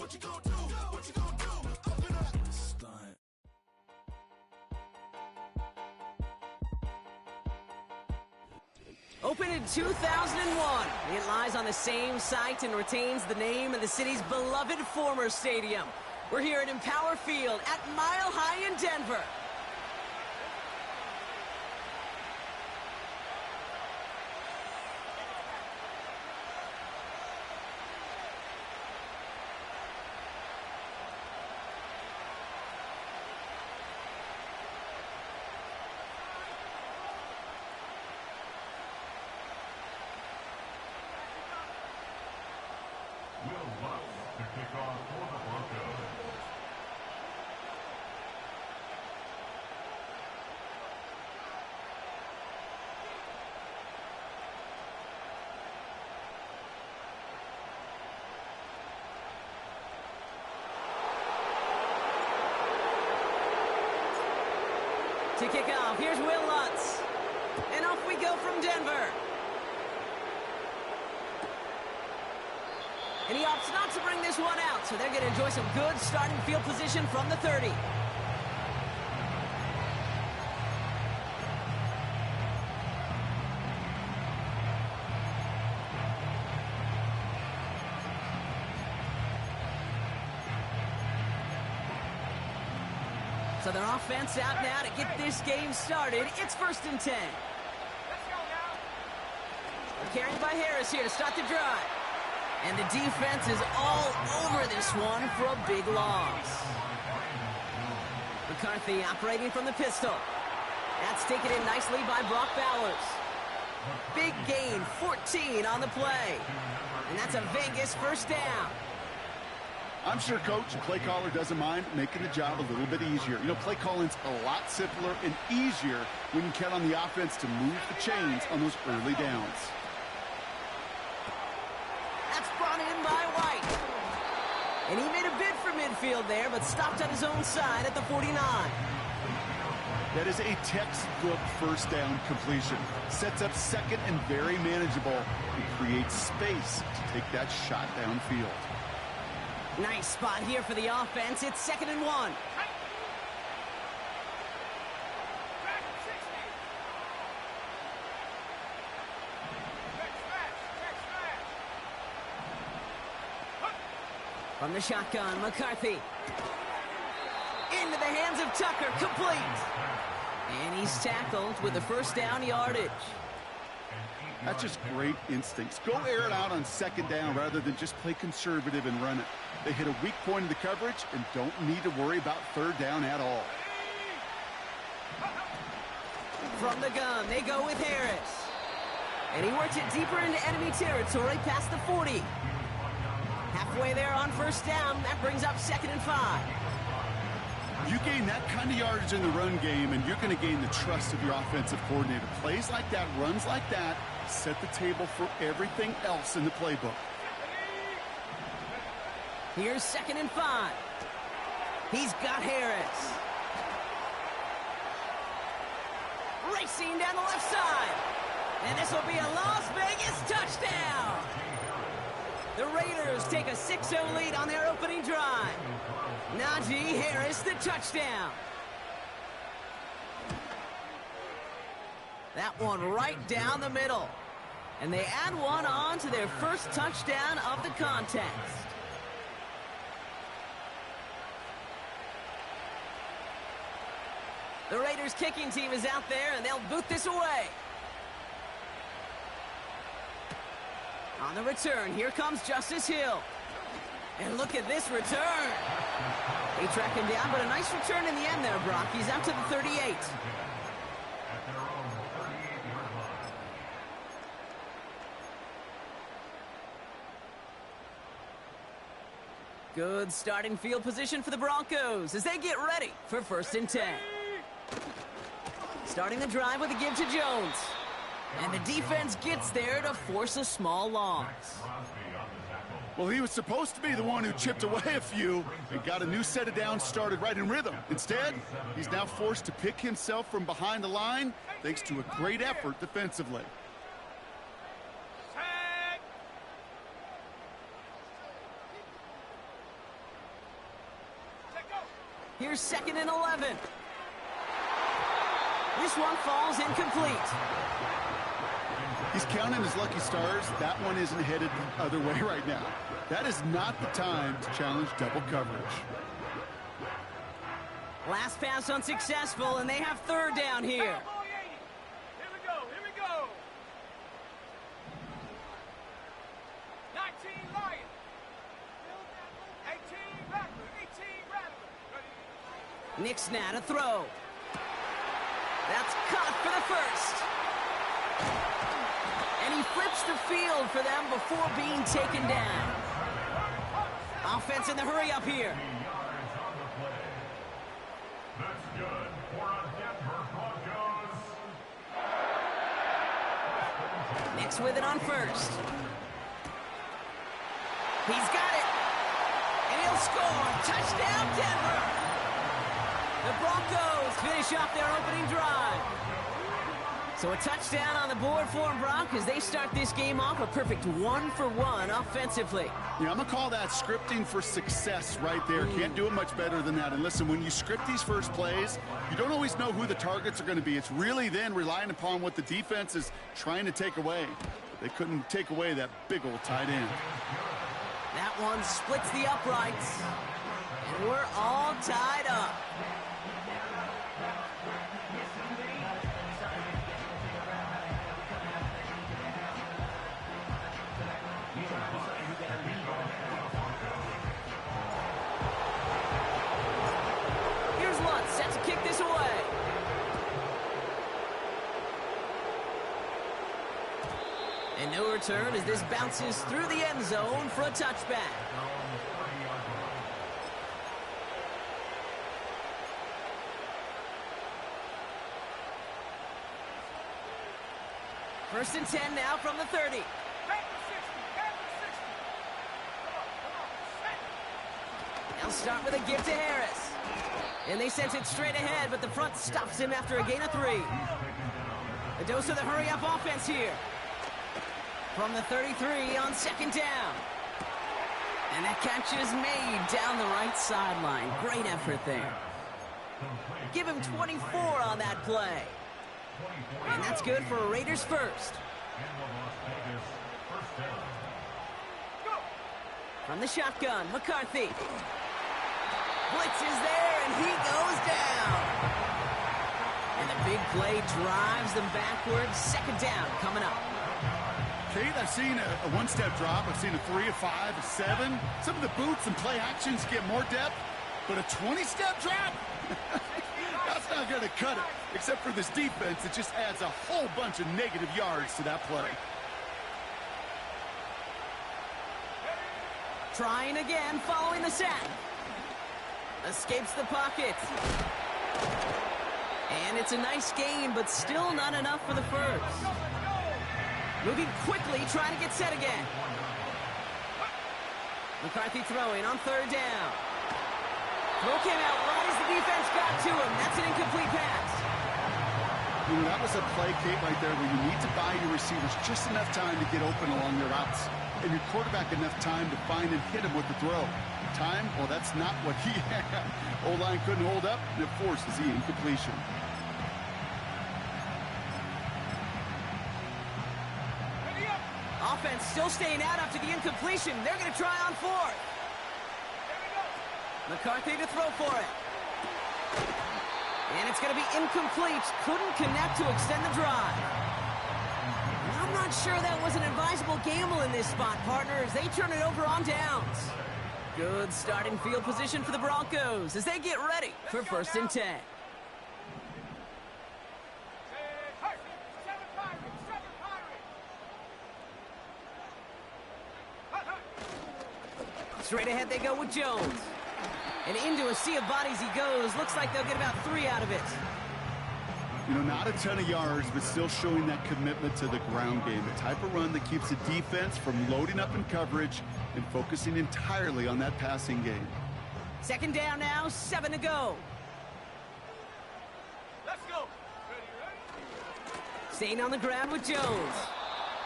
What you gonna do? What you gonna do? Open up. Stunt. Opened in 2001, it lies on the same site and retains the name of the city's beloved former stadium. We're here at Empower Field at Mile High in Denver. To kick off for the Broncos. To kick off, here's Will Lutz. And off we go from Denver. And he opts not to bring this one out, so they're going to enjoy some good starting field position from the 30. So their offense out now to get this game started. It's 1st and 10. They're carried by Harris here to start the drive. And the defense is all over this one for a big loss. McCarthy operating from the pistol. That's taken in nicely by Brock Bowers. Big gain, 14 on the play. And that's a Vegas first down. I'm sure Coach, play caller doesn't mind making the job a little bit easier. You know, play calling's a lot simpler and easier when you count on the offense to move the chains on those early downs. Brought in by White. And he made a bid for midfield there, but stopped on his own side at the 49. That is a textbook first down completion. Sets up second and very manageable and creates space to take that shot downfield. Nice spot here for the offense. It's 2nd and 1. From the shotgun, McCarthy. Into the hands of Tucker, complete. And he's tackled with the first down yardage. That's just great instincts. Go air it out on 2nd down rather than just play conservative and run it. They hit a weak point in the coverage and don't need to worry about 3rd down at all. From the gun, they go with Harris. And he works it deeper into enemy territory past the 40. Halfway there on 1st down, that brings up 2nd and 5. You gain that kind of yardage in the run game, and you're going to gain the trust of your offensive coordinator. Plays like that, runs like that, set the table for everything else in the playbook. Here's 2nd and 5. He's got Harris. Racing down the left side. And this will be a Las Vegas touchdown. The Raiders take a 6-0 lead on their opening drive. Ncaa Harris, the touchdown. That one right down the middle. And they add one on to their first touchdown of the contest. The Raiders kicking team is out there, and they'll boot this away. On the return, here comes Justice Hill. And look at this return. They track him down, but a nice return in the end there, Brock. He's out to the 38. Good starting field position for the Broncos as they get ready for 1st and 10. Starting the drive with a give to Jones. And the defense gets there to force a small loss. Well, he was supposed to be the one who chipped away a few and got a new set of downs started right in rhythm. Instead, he's now forced to pick himself from behind the line thanks to a great effort defensively. Here's 2nd and 11. This one falls incomplete. He's counting his lucky stars. That one isn't headed the other way right now. That is not the time to challenge double coverage. Last pass unsuccessful, and they have 3rd down here. Here we go. 19 Lion. 18 Rattler. Ncaa to throw. That's caught for the first. And he flips the field for them before being taken down. Offense in the hurry up here. That's good for a Denver Broncos. Nix with it on 1st. He's got it. And he'll score. Touchdown, Denver. The Broncos finish off their opening drive. So a touchdown on the board for them, Brock, as they start this game off a perfect 1-for-1 offensively. Yeah, I'm going to call that scripting for success right there. Can't do it much better than that. And listen, when you script these first plays, you don't always know who the targets are going to be. It's really then relying upon what the defense is trying to take away. They couldn't take away that big old tight end. That one splits the uprights. And we're all tied up. And no return as this bounces through the end zone for a touchback. First and 10 now from the 30. They'll start with a give to Harris. And they sent it straight ahead, but the front stops him after a gain of 3. A dose of the hurry-up offense here. From the 33 on 2nd down. And that catch is made down the right sideline. Great effort there. Give him 24 on that play. And that's good for a Raiders first. From the shotgun, McCarthy. Blitz is there, and he goes down. And the big play drives them backwards. 2nd down coming up. Kate, I've seen a one-step drop. I've seen a 3, a 5, a 7. Some of the boots and play actions get more depth, but a 20-step drop? That's not going to cut it. Except for this defense, it just adds a whole bunch of negative yards to that play. Trying again, following the sack. Escapes the pocket. And it's a nice gain, but still not enough for the first. Moving quickly, trying to get set again. McCarthy throwing on 3rd down. Throw came out right as the defense got to him. That's an incomplete pass. You know, that was a play, Kate, right there where you need to buy your receivers just enough time to get open along their routes. And your quarterback enough time to find and hit him with the throw. Time? Well, that's not what he had. O-line couldn't hold up, and it forces the incompletion. Offense still staying out after the incompletion. They're going to try on 4th. McCarthy to throw for it. And it's going to be incomplete. Couldn't connect to extend the drive. And I'm not sure that was an advisable gamble in this spot, partners. They turn it over on downs. Good starting field position for the Broncos as they get ready for 1st and 10. Straight ahead they go with Jones. And into a sea of bodies he goes. Looks like they'll get about 3 out of it. You know, not a ton of yards, but still showing that commitment to the ground game. The type of run that keeps the defense from loading up in coverage and focusing entirely on that passing game. 2nd down now, 7 to go. Let's go. Staying on the ground with Jones.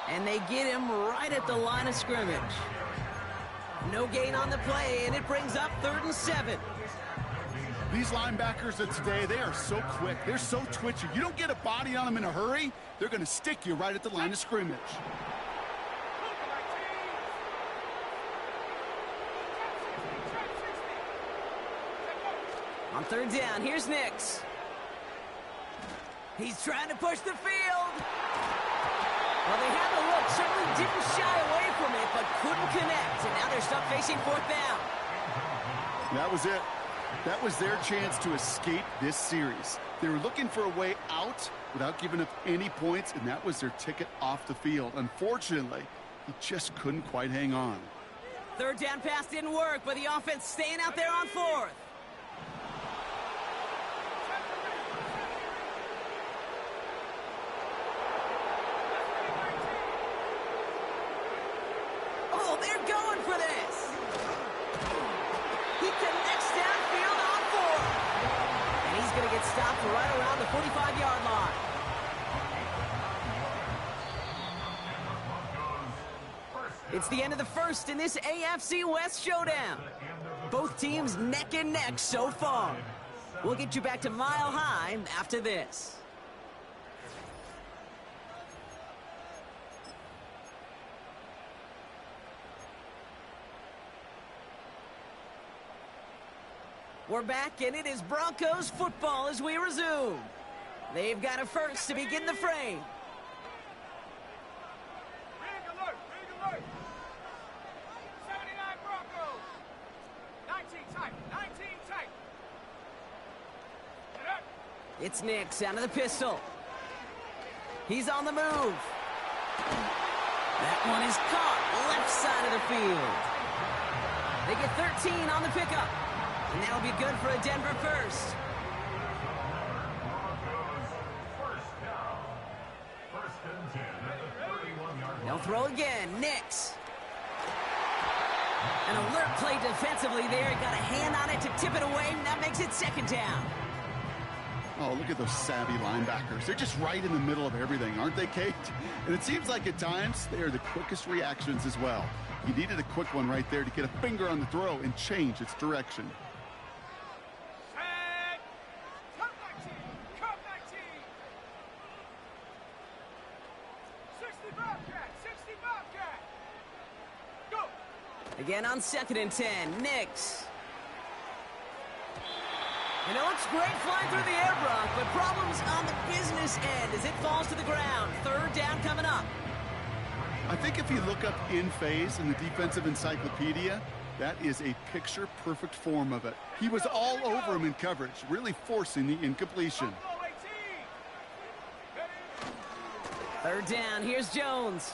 And they get him right at the line of scrimmage. No gain on the play, and it brings up 3rd and 7. These linebackers of today, they are so quick. They're so twitchy. You don't get a body on them in a hurry, they're going to stick you right at the line of scrimmage. On third down, here's Ncaa. He's trying to push the field. Well, they had the look, certainly didn't shy away from it, but couldn't connect. And now they're stuck facing fourth down. That was it. That was their chance to escape this series. They were looking for a way out without giving up any points, and that was their ticket off the field. Unfortunately, he just couldn't quite hang on. Third down pass didn't work, but the offense staying out there on fourth. Oh, they're going for this. He connects downfield on fourth. And he's going to get stopped right around the 45-yard line. It's the end of the first in this AFC West showdown. Both teams neck and neck so far. We'll get you back to Mile High after this. We're back, and it is Broncos football as we resume. They've got a first to begin the frame. Big alert, big alert. 79 Broncos. 19 tight, 19 tight. Get up. It's Ncaa out of the pistol. He's on the move. That one is caught left side of the field. They get 13 on the pickup. And that'll be good for a Denver first. They'll throw again. Ncaa. An alert play defensively there. Got a hand on it to tip it away, and that makes it second down. Oh, look at those savvy linebackers. They're just right in the middle of everything, aren't they, Kate? And it seems like at times they are the quickest reactions as well. You needed a quick one right there to get a finger on the throw and change its direction. Again on 2nd and 10, Ncaa. And it looks great flying through the air, Brock, but problems on the business end as it falls to the ground. Third down coming up. I think if you look up in phase in the defensive encyclopedia, that is a picture-perfect form of it. He was all over him in coverage, really forcing the incompletion. Third down, here's Jones.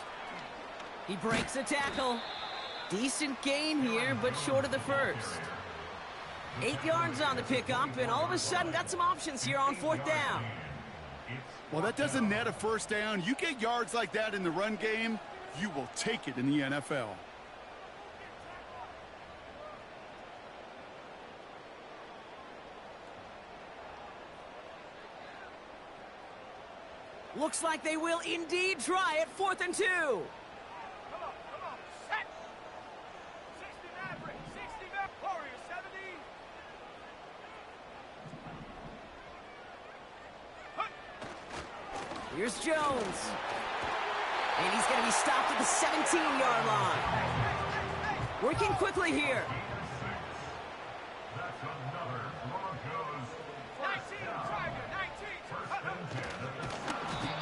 He breaks a tackle. Decent gain here, but short of the first. 8 yards on the pickup, and all of a sudden got some options here on fourth down. Well, that doesn't net a first down. You get yards like that in the run game, you will take it in the NFL. Looks like they will indeed try it. 4th and 2. Here's Jones. And he's going to be stopped at the 17-yard line. Working quickly here.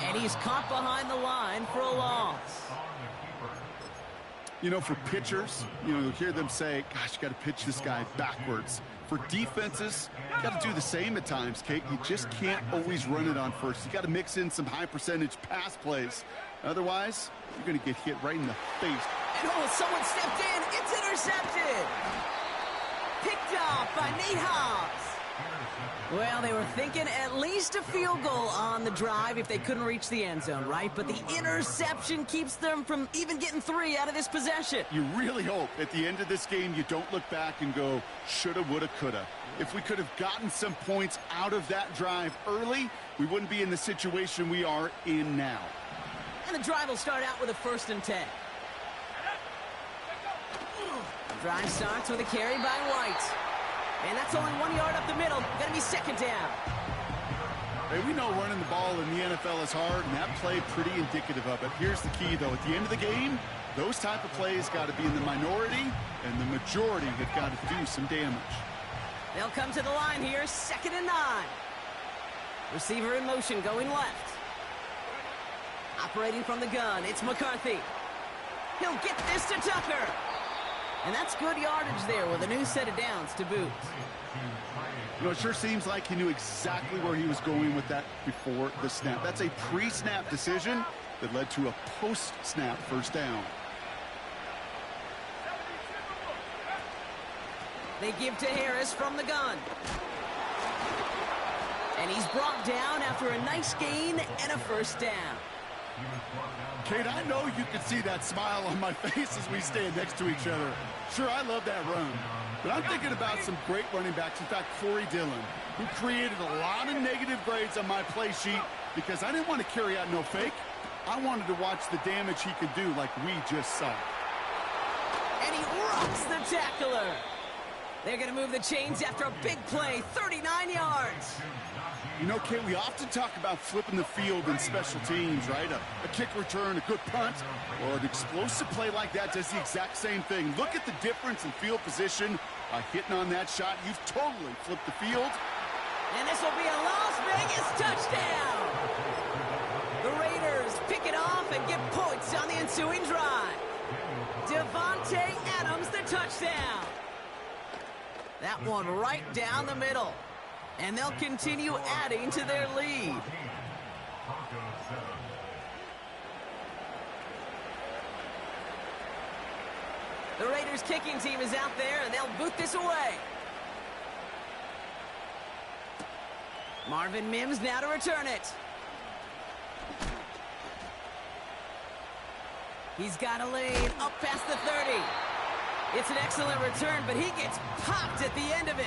And he's caught behind the line for a loss. You know, for pitchers, you'll hear them say, gosh, you got to pitch this guy backwards. For defenses, you got to do the same at times, Kate. You just can't always run it on first. You got to mix in some high-percentage pass plays. Otherwise, you're going to get hit right in the face. And oh, someone stepped in. It's intercepted. Picked off by Nate Hobbs. Well, they were thinking at least a field goal on the drive if they couldn't reach the end zone, right? But the interception keeps them from even getting 3 out of this possession. You really hope at the end of this game you don't look back and go, shoulda, woulda, coulda. If we could have gotten some points out of that drive early, we wouldn't be in the situation we are in now. And the drive will start out with a 1st and 10. The drive starts with a carry by White. And that's only 1 yard up the middle. Gonna be second down. Hey, we know running the ball in the NFL is hard, and that play pretty indicative of it. Here's the key, though. At the end of the game, those type of plays got to be in the minority, and the majority have got to do some damage. They'll come to the line here, 2nd and 9. Receiver in motion, going left. Operating from the gun, it's McCarthy. He'll get this to Tucker. And that's good yardage there with a new set of downs to boot. You know, it sure seems like he knew exactly where he was going with that before the snap. That's a pre-snap decision that led to a post-snap first down. They give to Harris from the gun. And he's brought down after a nice gain and a first down. Kate, I know you can see that smile on my face as we stand next to each other. Sure, I love that run. But I'm thinking about some great running backs. In fact, Corey Dillon, who created a lot of negative grades on my play sheet because I didn't want to carry out no fake. I wanted to watch the damage he could do like we just saw. And he rocks the tackler. They're going to move the chains after a big play, 39 yards. You know, Kate, we often talk about flipping the field in special teams, right? A kick return, a good punt, or an explosive play like that does the exact same thing. Look at the difference in field position. By hitting on that shot, you've totally flipped the field. And this will be a Las Vegas touchdown. The Raiders pick it off and get points on the ensuing drive. Devontae Adams, the touchdown. That one right down the middle. And they'll continue adding to their lead. The Raiders kicking team is out there, and they'll boot this away. Marvin Mims now to return it. He's got a lane up past the 30. It's an excellent return, but he gets popped at the end of it.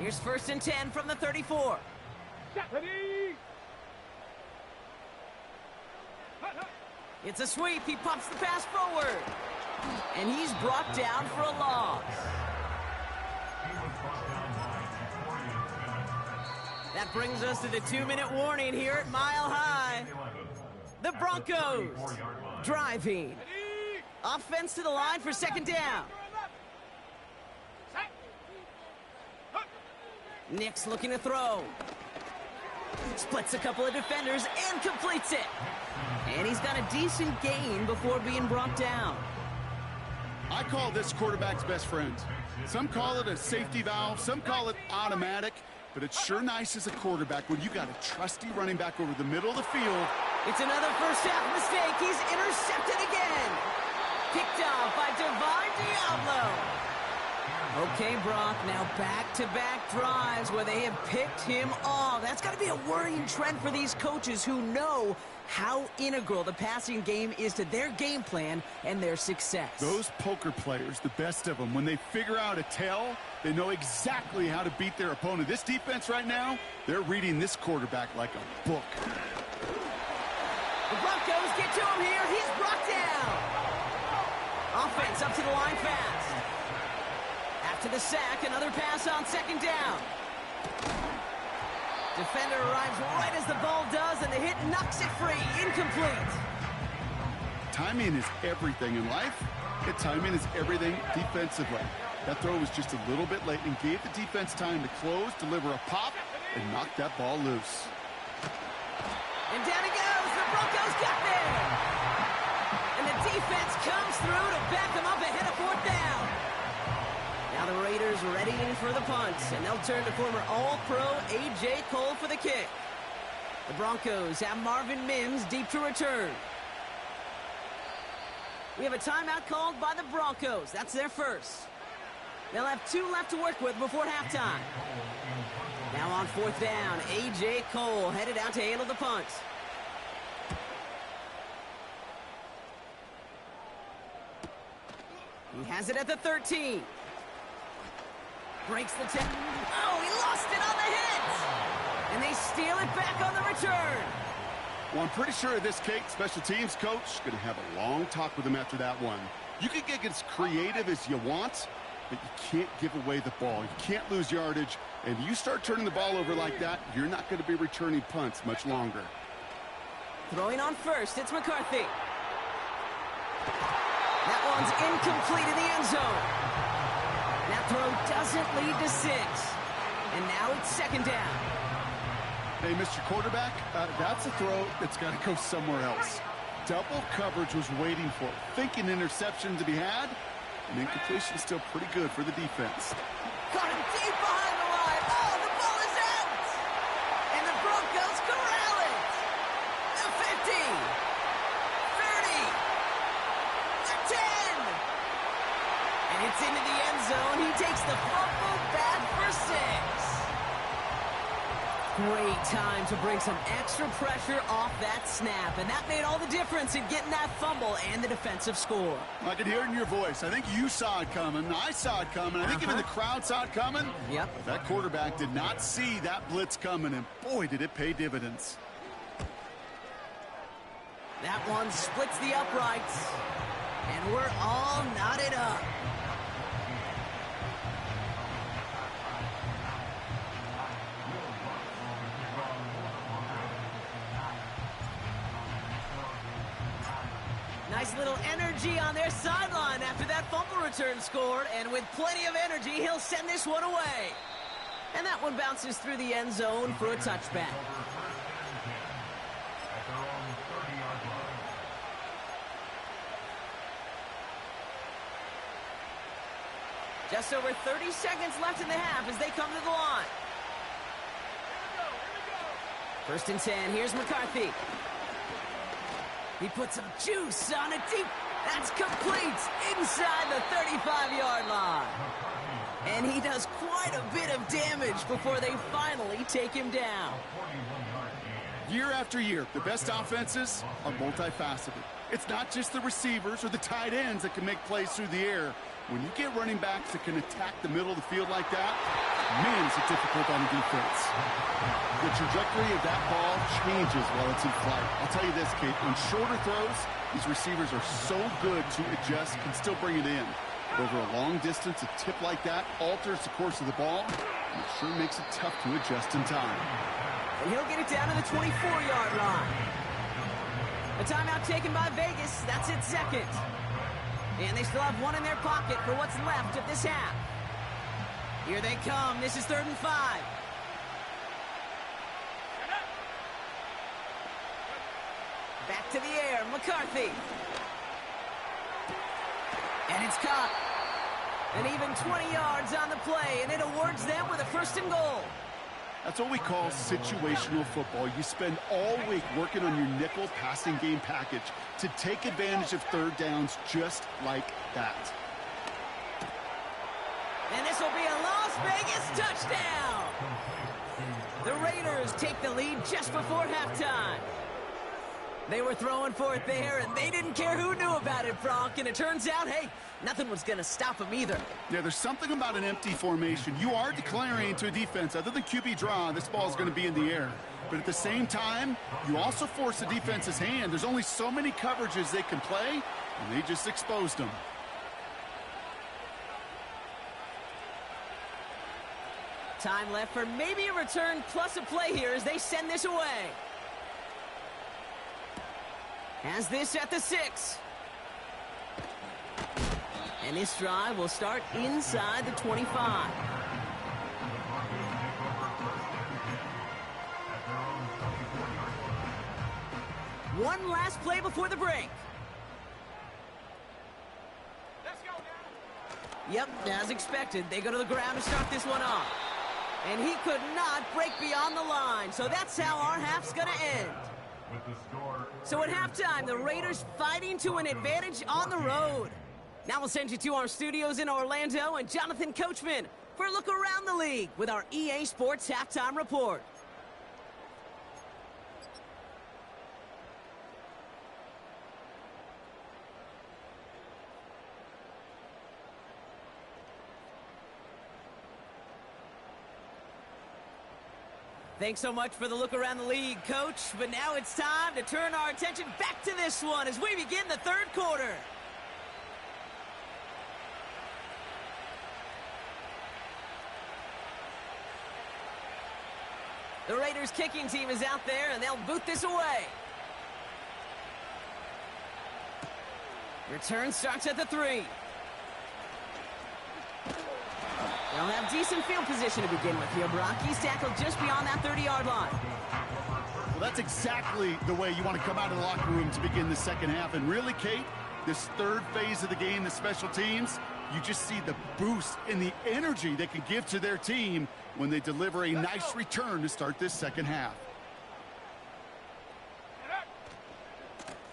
Here's 1st and 10 from the 34. It's a sweep. He pops the pass forward. And he's brought down for a loss. That brings us to the 2-minute warning here at Mile High. The Broncos driving. Offense to the line for 2nd down. Nick's looking to throw. Splits a couple of defenders and completes it. And he's got a decent gain before being brought down. I call this quarterback's best friend. Some call it a safety valve, some call it automatic, but it's sure nice as a quarterback when you got a trusty running back over the middle of the field. It's another first half mistake. He's intercepted again. Picked off by Divine Diablo. Okay, Brock, now back-to-back drives where they have picked him off. That's got to be a worrying trend for these coaches who know how integral the passing game is to their game plan and their success. Those poker players, the best of them, when they figure out a tell, they know exactly how to beat their opponent. This defense right now, they're reading this quarterback like a book. The Broncos get to him here. He's brought down. Offense up to the line fast. After the sack, another pass on 2nd down. Defender arrives right as the ball does, and the hit knocks it free. Incomplete. Timing is everything in life. And timing is everything defensively. That throw was just a little bit late and gave the defense time to close, deliver a pop, and knock that ball loose. And down he goes. The Broncos got there. And the defense comes through to back them up ahead of 4th down. Now the Raiders readying for the punt, and they'll turn to former All-Pro A.J. Cole for the kick. The Broncos have Marvin Mims deep to return. We have a timeout called by the Broncos. That's their first. They'll have 2 left to work with before halftime. Now on 4th down, A.J. Cole headed out to handle the punt. He has it at the 13. Breaks the 10. Oh, he lost it on the hit! And they steal it back on the return. Well, I'm pretty sure this Kate special teams coach going to have a long talk with him after that one. You can get as creative as you want, but you can't give away the ball. You can't lose yardage, and you start turning the ball over like that, you're not going to be returning punts much longer. Throwing on first, it's McCarthy. That one's incomplete in the end zone. That throw doesn't lead to 6. And now it's second down. Hey, Mr. Quarterback, that's a throw that's got to go somewhere else. Double coverage was waiting for it. Thinking interception to be had, and incompletion still pretty good for the defense. Got him deep behind the line. Oh, the ball is out! And the Broncos corral it! The 50! 30! The 10! And it's into the end zone. He takes the fumble back for 6. Great time to bring some extra pressure off that snap, and that made all the difference in getting that fumble and the defensive score. I could hear it in your voice. I think you saw it coming. I saw it coming. I think even the crowd saw it coming. Yep. But that quarterback did not see that blitz coming, and boy, did it pay dividends. That one splits the uprights, and we're all knotted up. Nice little energy on their sideline after that fumble return scored, and with plenty of energy, he'll send this one away. And that one bounces through the end zone for a touchback. Just over 30 seconds left in the half as they come to the line. First and 10, here's McCarthy. He puts some juice on it deep. That's complete inside the 35-yard line. And he does quite a bit of damage before they finally take him down. Year after year, the best offenses are multifaceted. It's not just the receivers or the tight ends that can make plays through the air. When you get running backs that can attack the middle of the field like that, man, is it difficult on the defense. The trajectory of that ball changes while it's in flight. I'll tell you this, Kate, on shorter throws, these receivers are so good to adjust and still bring it in. But over a long distance, a tip like that alters the course of the ball, and it sure makes it tough to adjust in time. And he'll get it down to the 24-yard line. A timeout taken by Vegas. That's its second. And they still have one in their pocket for what's left of this half. Here they come. This is 3rd and 5. Back to the air. McCarthy. And it's caught. And even 20 yards on the play, and it awards them with a 1st and goal. That's what we call situational football. You spend all week working on your nickel passing game package to take advantage of 3rd downs just like that. And this will be a Las Vegas touchdown. The Raiders take the lead just before halftime. They were throwing for it there, and they didn't care who knew about it, Frank. And it turns out, hey, nothing was going to stop them either. Yeah, there's something about an empty formation. You are declaring to a defense, other than QB draw, this ball is going to be in the air. But at the same time, you also force the defense's hand. There's only so many coverages they can play, and they just exposed them. Time left for maybe a return plus a play here as they send this away. Has this at the 6. And this drive will start inside the 25. One last play before the break. Let's go now. Yep, as expected, they go to the ground to start this one off. And he could not break beyond the line, so that's how our half's going to end. So at halftime, the Raiders fighting to an advantage on the road. Now we'll send you to our studios in Orlando and Jonathan Coachman for a look around the league with our EA Sports Halftime Report. Thanks so much for the look around the league, Coach. But now it's time to turn our attention back to this one as we begin the third quarter. The Raiders kicking team is out there, and they'll boot this away. Return starts at the 3. They'll have decent field position to begin with here. He's tackled just beyond that 30-yard line. Well, that's exactly the way you want to come out of the locker room to begin the second half. And really, Kate, this third phase of the game, the special teams, you just see the boost in the energy they can give to their team when they deliver a nice return to start this second half.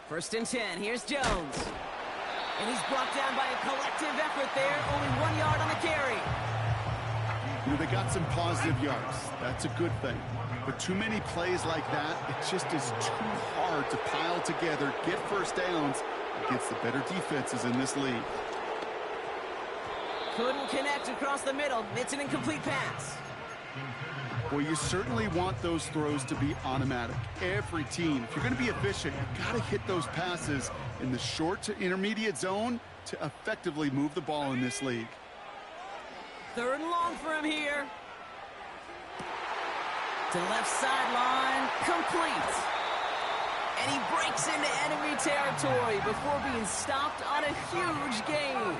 1st and 10. Here's Jones. And he's brought down by a collective effort there. Only 1 yard on the carry. You know, they got some positive yards. That's a good thing. But too many plays like that, it just is too hard to pile together, get first downs against the better defenses in this league. Couldn't connect across the middle. It's an incomplete pass. Well, you certainly want those throws to be automatic. Every team, if you're going to be efficient, you've got to hit those passes in the short to intermediate zone to effectively move the ball in this league. 3rd and long for him here. To the left sideline, complete. And he breaks into enemy territory before being stopped on a huge gain.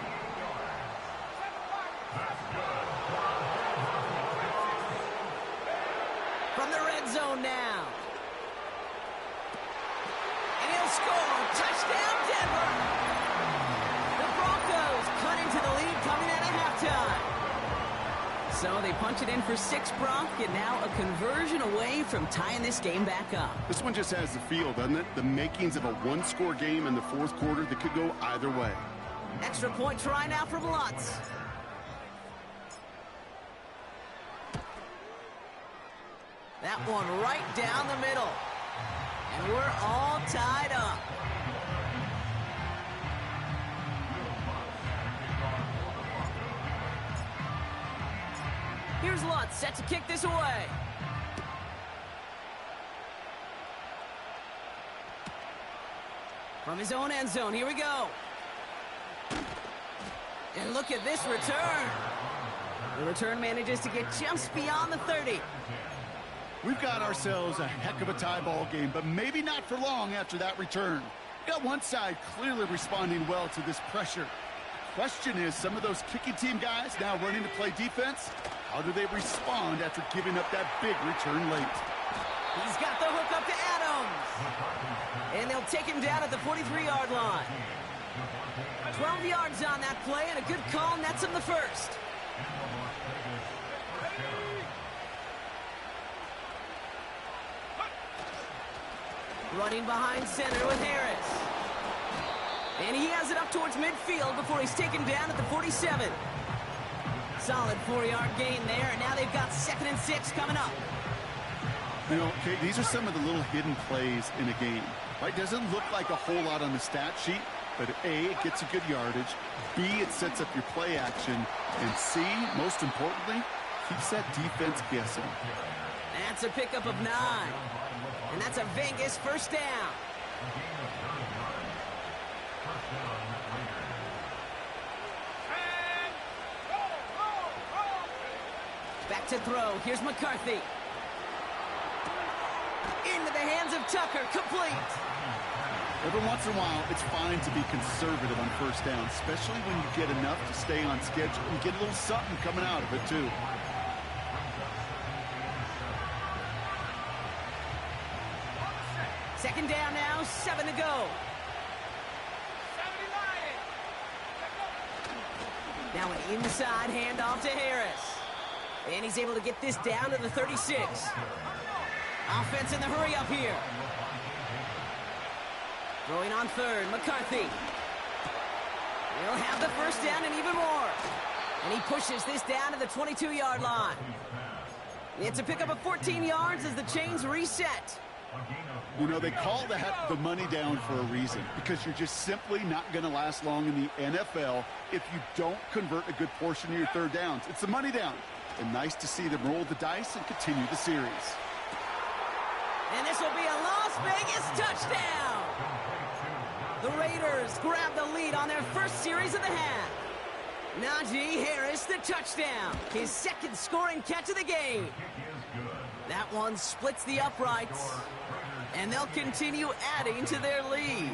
From the red zone now. And he'll score. Touchdown, Denver. The Broncos cut into the lead coming out of halftime. So they punch it in for 6, Brock, and now a conversion away from tying this game back up. This one just has the feel, doesn't it? The makings of a one-score game in the 4th quarter that could go either way. Extra point try now from Lutz. That one right down the middle. And we're all tied up. Here's Lutz, set to kick this away. From his own end zone, here we go. And look at this return. The return manages to get just beyond the 30. We've got ourselves a heck of a tie ball game, but maybe not for long after that return. We got one side clearly responding well to this pressure. Question is, some of those kicking team guys now running to play defense, how do they respond after giving up that big return late? He's got the hook up to Adams. And they'll take him down at the 43-yard line. 12 yards on that play, and a good call nets him the first. Running behind center with Harris. And he has it up towards midfield before he's taken down at the 47. Solid 4-yard gain there, and now they've got 2nd and 6 coming up. You know, okay, these are some of the little hidden plays in a game. Right? Doesn't look like a whole lot on the stat sheet, but A, it gets a good yardage. B, it sets up your play action. And C, most importantly, keeps that defense guessing. That's a pickup of 9. And that's a Vegas first down. Back to throw. Here's McCarthy. Into the hands of Tucker. Complete. Every once in a while, it's fine to be conservative on first down, especially when you get enough to stay on schedule and get a little something coming out of it, too. Second down now, 7 to go. Now an inside handoff to Harris. And he's able to get this down to the 36. Offense in the hurry up here. Throwing on 3rd, McCarthy. He'll have the first down and even more. And he pushes this down to the 22-yard line. It's a pickup of 14 yards as the chains reset. You know, they call that the money down for a reason, because you're just simply not going to last long in the NFL if you don't convert a good portion of your third downs. It's the money down. And nice to see them roll the dice and continue the series. And this will be a Las Vegas touchdown. The Raiders grab the lead on their first series of the half. Najee Harris, the touchdown. His second scoring catch of the game. That one splits the uprights. And they'll continue adding to their lead.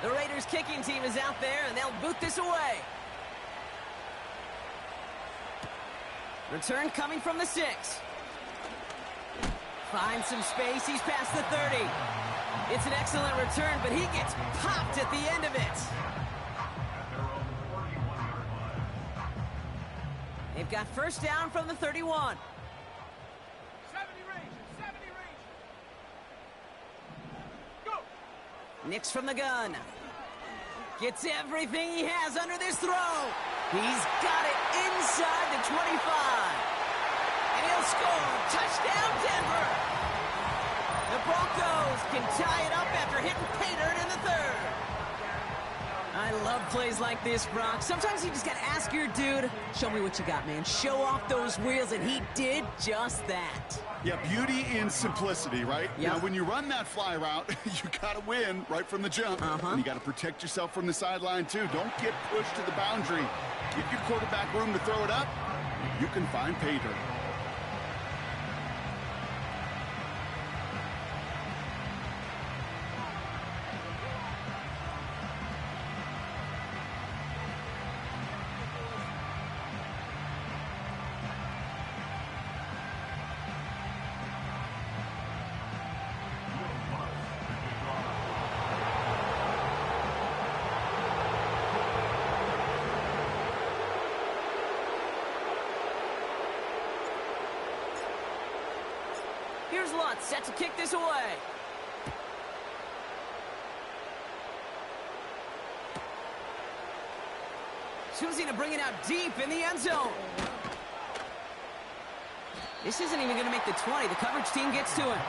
The Raiders kicking team is out there, and they'll boot this away. Return coming from the 6. Finds some space. He's past the 30. It's an excellent return, but he gets popped at the end of it. They've got first down from the 31. 70 range, 70 range. Go! Nix from the gun. Gets everything he has under this throw. He's got it inside the 25. And he'll score. Touchdown, Denver. The Broncos can tie it up after hitting pay dirt in the 3rd. I love plays like this, Brock. Sometimes you just got to ask your dude, show me what you got, man. Show off those wheels, and he did just that. Yeah, beauty in simplicity, right? Yep. Now, when you run that fly route, you got to win right from the jump. And you got to protect yourself from the sideline, too. Don't get pushed to the boundary. Give your quarterback room to throw it up. You can find pay dirt. Here's Lutz, set to kick this away. Choosing to bring it out deep in the end zone. This isn't even going to make the 20. The coverage team gets to him.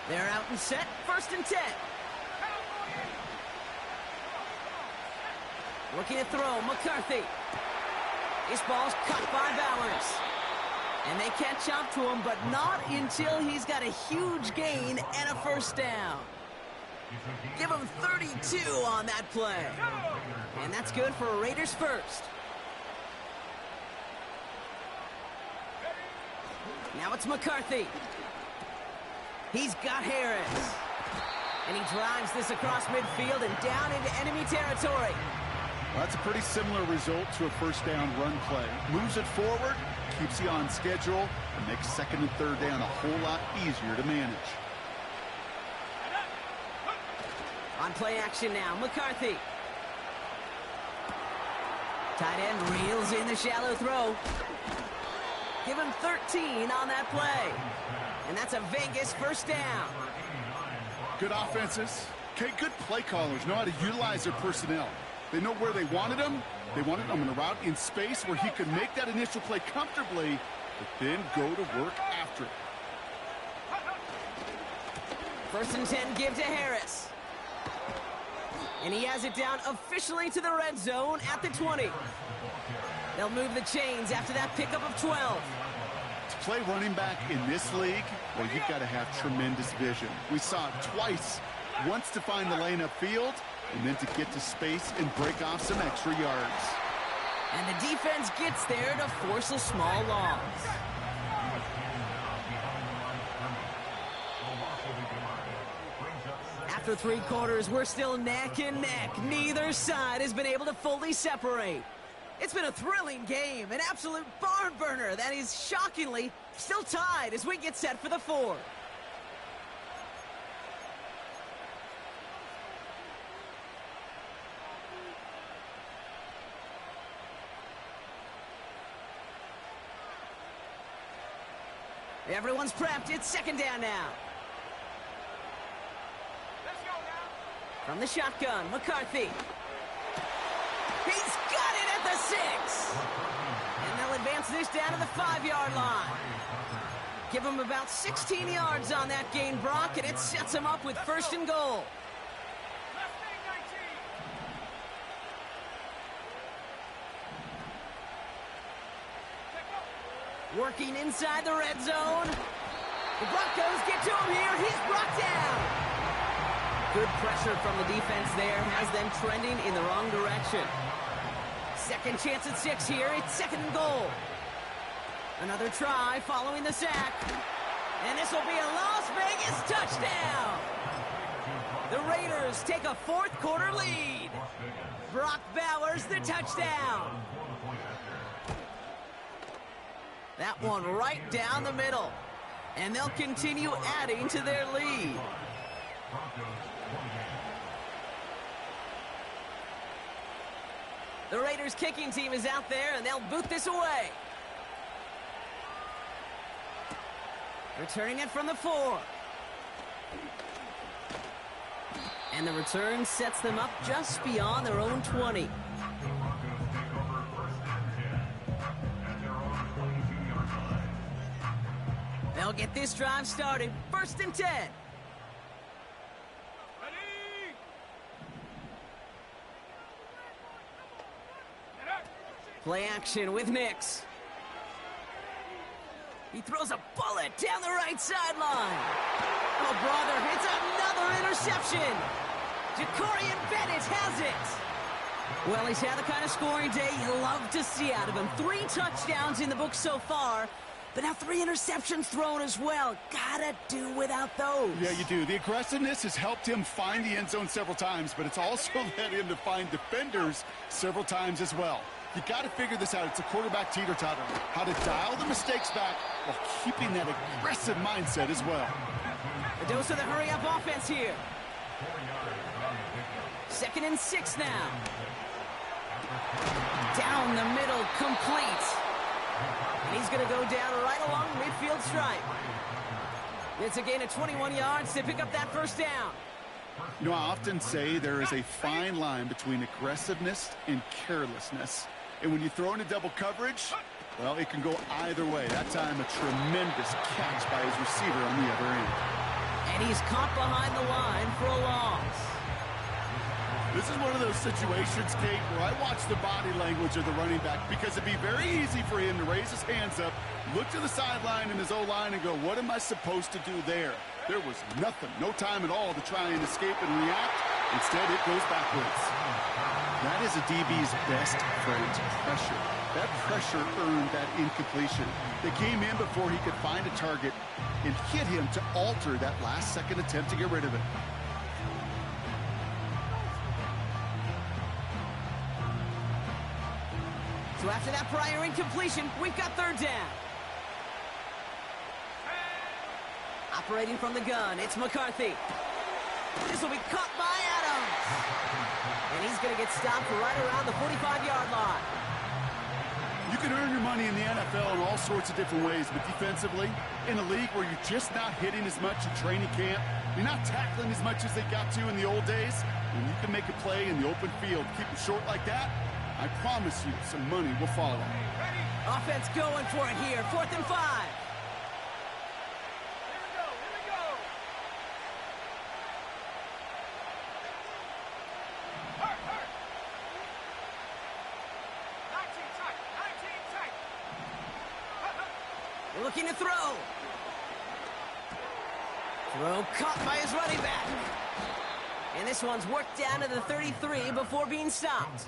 They're out and set. First and 10. Looking to throw. McCarthy. This ball's cut by Bowers. And they catch up to him, but not until he's got a huge gain and a first down. Give him 32 on that play. And that's good for a Raiders first. Now it's McCarthy. He's got Harris. And he drives this across midfield and down into enemy territory. Well, that's a pretty similar result to a first down run play. Moves it forward, keeps you on schedule, and makes second and third down a whole lot easier to manage. On play action now, McCarthy. Tight end reels in the shallow throw. Give him 13 on that play. And that's a Vegas first down. Good offenses. Okay, good play callers know how to utilize their personnel. They know where they wanted him. They wanted him in a route in space where he could make that initial play comfortably, but then go to work after it. First and 10, give to Harris. And he has it down officially to the red zone at the 20. They'll move the chains after that pickup of 12. To play running back in this league, well, you've got to have tremendous vision. We saw it twice. Once to find the lane upfield, and then to get to space and break off some extra yards. And the defense gets there to force a small loss. After 3 quarters, we're still neck and neck. Neither side has been able to fully separate. It's been a thrilling game, an absolute barn burner that is shockingly still tied as we get set for the 4th. Everyone's prepped. It's second down now. Let's go now. From the shotgun, McCarthy. He's got it at the 6. And they'll advance this down to the 5-yard line. Give him about 16 yards on that gain, Brock, and it sets him up with 1st and goal. Working inside the red zone. The Broncos get to him here. He's brought down. Good pressure from the defense there has them trending in the wrong direction. Second chance at 6 here. It's 2nd and goal. Another try following the sack. And this will be a Las Vegas touchdown. The Raiders take a 4th quarter lead. Brock Bowers the touchdown. That one right down the middle. And they'll continue adding to their lead. The Raiders kicking team is out there, and they'll boot this away. Returning it from the 4. And the return sets them up just beyond their own 20. They'll get this drive started. 1st and 10. Play action with Nix. He throws a bullet down the right sideline. Oh, brother, it's another interception. Jacorian Bennett has it. Well, he's had the kind of scoring day you love to see out of him. 3 touchdowns in the book so far, but now 3 interceptions thrown as well. Gotta do without those. Yeah, you do. The aggressiveness has helped him find the end zone several times, but it's also led him to find defenders several times as well. You got to figure this out. It's a quarterback teeter-totter. How to dial the mistakes back while keeping that aggressive mindset as well. A dose of the hurry-up offense here. 2nd and 6 now. Down the middle, complete. And he's going to go down right along the midfield stripe. It's a gain of 21 yards to pick up that 1st down. You know, I often say there is a fine line between aggressiveness and carelessness. And when you throw into double coverage, well, it can go either way. That time, a tremendous catch by his receiver on the other end. And he's caught behind the line for a loss. This is one of those situations, Kate, where I watch the body language of the running back because it'd be very easy for him to raise his hands up, look to the sideline in his O-line and go, what am I supposed to do there? There was nothing, no time at all to try and escape and react. Instead, it goes backwards. That is a DB's best friend, pressure. That pressure earned that incompletion. They came in before he could find a target and hit him to alter that last-second attempt to get rid of it. So after that prior incompletion, we've got 3rd down. Operating from the gun, it's McCarthy. This will be caught by Adams. And he's going to get stopped right around the 45-yard line. You can earn your money in the NFL in all sorts of different ways, but defensively, in a league where you're just not hitting as much in training camp, you're not tackling as much as they got to in the old days, when you can make a play in the open field, keep it short like that, I promise you some money will follow. Offense going for it here, 4th and 5. Looking to throw. Throw caught by his running back. And this one's worked down to the 33 before being stopped.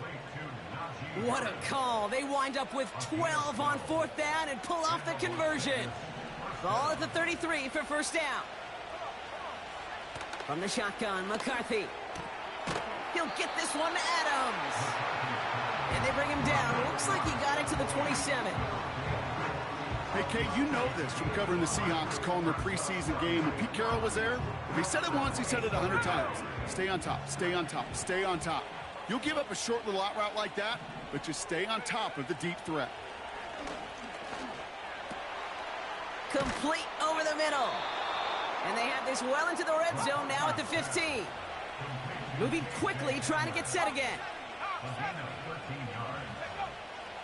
What a call. They wind up with 12 on 4th down and pull off the conversion. Ball at the 33 for 1st down. From the shotgun, McCarthy. He'll get this one to Adams. And they bring him down. Looks like he got it to the 27. Hey, Kate, you know this from covering the Seahawks, calling their preseason game. When Pete Carroll was there, if he said it once, he said it 100 times. Stay on top, stay on top, stay on top. You'll give up a short little out route like that, but just stay on top of the deep threat. Complete over the middle. And they have this well into the red zone now at the 15. Moving quickly, trying to get set again.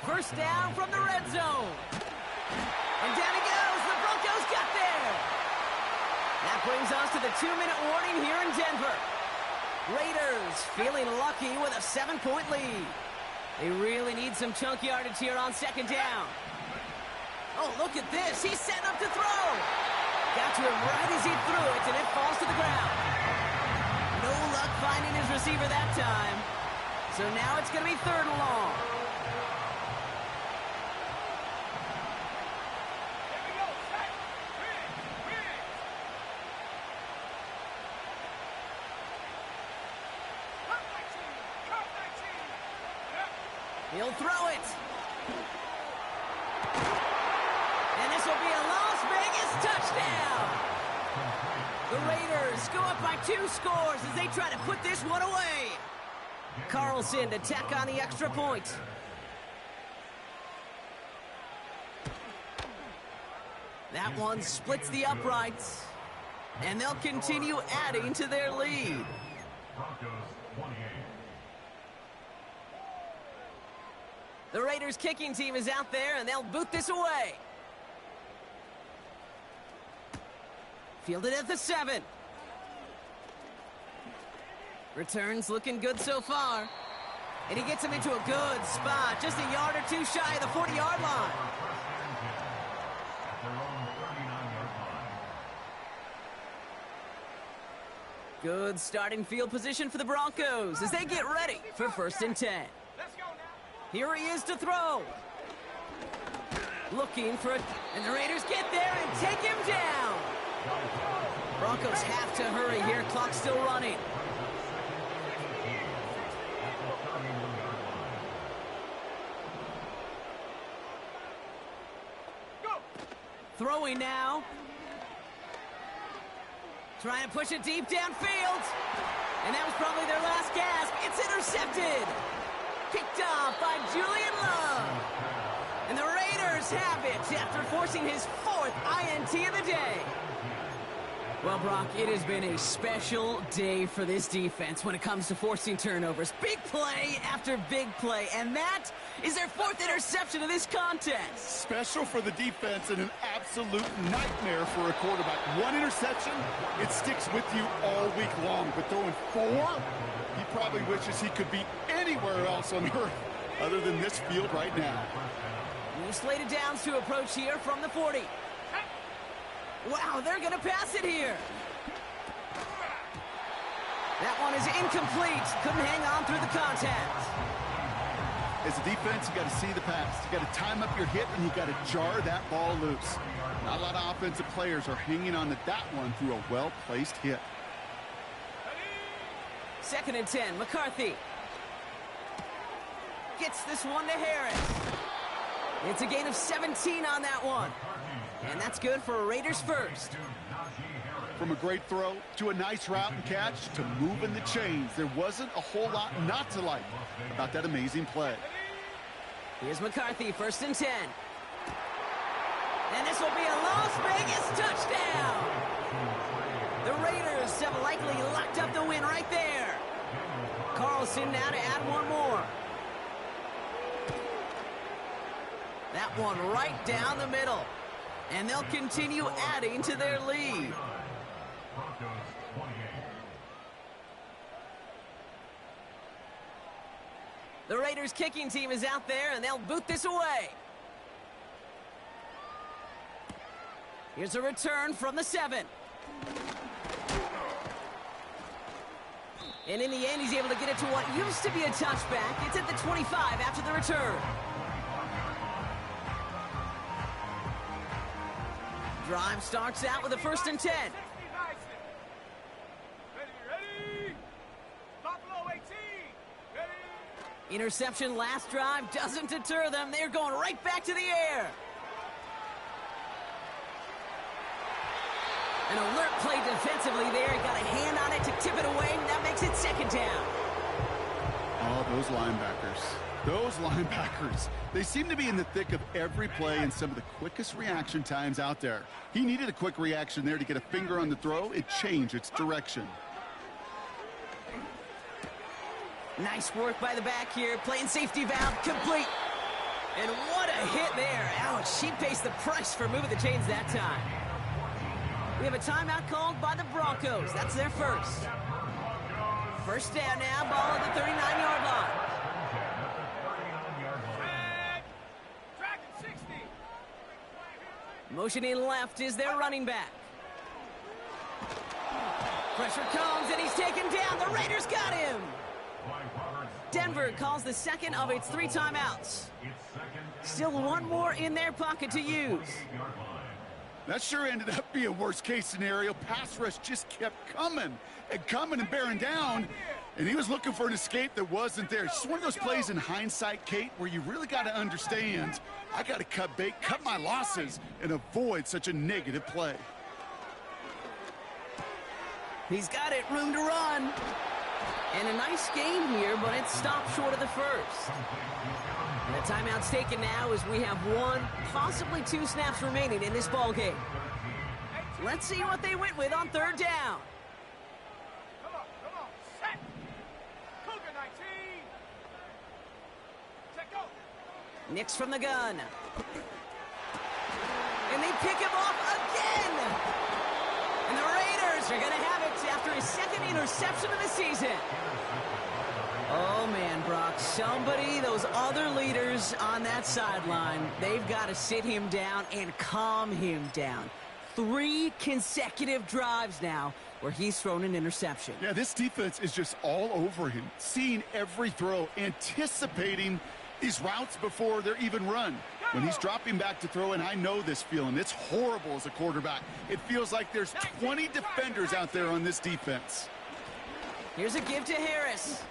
1st down from the red zone. And down he goes. The Broncos got there. That brings us to the 2-minute warning here in Denver. Raiders feeling lucky with a 7-point lead. They really need some chunk yardage here on second down. Oh, look at this. He's setting up to throw. Got to him right as he threw it, and it falls to the ground. No luck finding his receiver that time. So now it's going to be 3rd and long. He'll throw it. And this will be a Las Vegas touchdown. The Raiders go up by 2 scores as they try to put this one away. Carlson to tack on the extra point. That one splits the uprights. And they'll continue adding to their lead. Broncos 28. The Raiders kicking team is out there, and they'll boot this away. Fielded at the 7. Returns looking good so far. And he gets him into a good spot, just a yard or 2 shy of the 40-yard line. At their own 39-yard line. Good starting field position for the Broncos as they get ready for 1st and 10. Here he is to throw. Looking for it, and the Raiders get there and take him down. Broncos have to hurry here. Clock's still running. Throwing now. Trying to push it deep downfield. And that was probably their last gasp. It's intercepted. Picked off by Julian Love. And the Raiders have it after forcing his 4th INT of the day. Well, Brock, it has been a special day for this defense when it comes to forcing turnovers. Big play after big play, and that is their 4th interception of this contest. Special for the defense and an absolute nightmare for a quarterback. 1 interception, it sticks with you all week long. But throwing 4, he probably wishes he could be anywhere else on earth other than this field right now. New slated downs to approach here from the 40. Wow, they're going to pass it here. That one is incomplete. Couldn't hang on through the contact. As a defense, you got to see the pass. You got to time up your hit, and you got to jar that ball loose. Not a lot of offensive players are hanging on to that one through a well-placed hit. 2nd and 10, McCarthy. Gets this one to Harris. It's a gain of 17 on that one. And that's good for a Raiders 1st. From a great throw to a nice route and catch to moving the chains, there wasn't a whole lot not to like about that amazing play. Here's McCarthy, 1st and 10. And this will be a Las Vegas touchdown. The Raiders have likely locked up the win right there. Carlson now to add one more. That one right down the middle. And they'll continue adding to their lead. The Raiders kicking team is out there, and they'll boot this away. Here's a return from the 7. And in the end, he's able to get it to what used to be a touchback. It's at the 25 after the return. Drive starts out with a 1st and 10. Interception last drive doesn't deter them. They're going right back to the air. An alert play defensively there. Got a hand on it to tip it away. That makes it 2nd down. Oh, those linebackers. Those linebackers. They seem to be in the thick of every play and some of the quickest reaction times out there. He needed a quick reaction there to get a finger on the throw. It changed its direction. Nice work by the back here. Playing safety valve complete. And what a hit there. Ouch, she pays the price for moving the chains that time. We have a timeout called by the Broncos. That's their first. First down now, ball at the 39-yard line. Motioning left is their running back. Pressure comes, and he's taken down. The Raiders got him. Denver calls the second of its 3 timeouts. Still one more in their pocket to use. That sure ended up being a worst-case scenario. Pass rush just kept coming and bearing down, and he was looking for an escape that wasn't there. It's just one of those plays in hindsight, Kate, where you really got to understand, I got to cut bait, cut my losses, and avoid such a negative play. He's got it, room to run. And a nice game here, but it stopped short of the first. And the timeout's taken now as we have 1, possibly 2 snaps remaining in this ball game. Let's see what they went with on 3rd down. Come on, set. Cougar 19. Check go. Nix from the gun. And they pick him off again. And the Raiders are going to have it after his 2nd interception of the season. Oh, man, Brock, those other leaders on that sideline, they've got to sit him down and calm him down. 3 consecutive drives now where he's thrown an interception. Yeah, this defense is just all over him, seeing every throw, anticipating these routes before they're even run. When he's dropping back to throw, and I know this feeling, it's horrible as a quarterback. It feels like there's 20 defenders out there on this defense. Here's a give to Harris.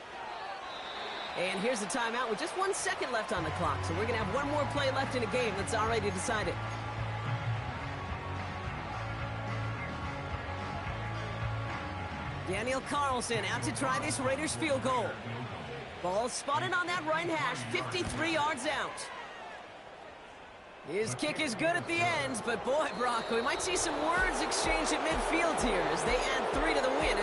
And here's the timeout with just 1 second left on the clock. So we're going to have 1 more play left in a game that's already decided. Daniel Carlson out to try this Raiders field goal. Ball spotted on that right hash, 53 yards out. His kick is good at the ends, but boy, Brock, we might see some words exchanged at midfield here as they add 3 to the win.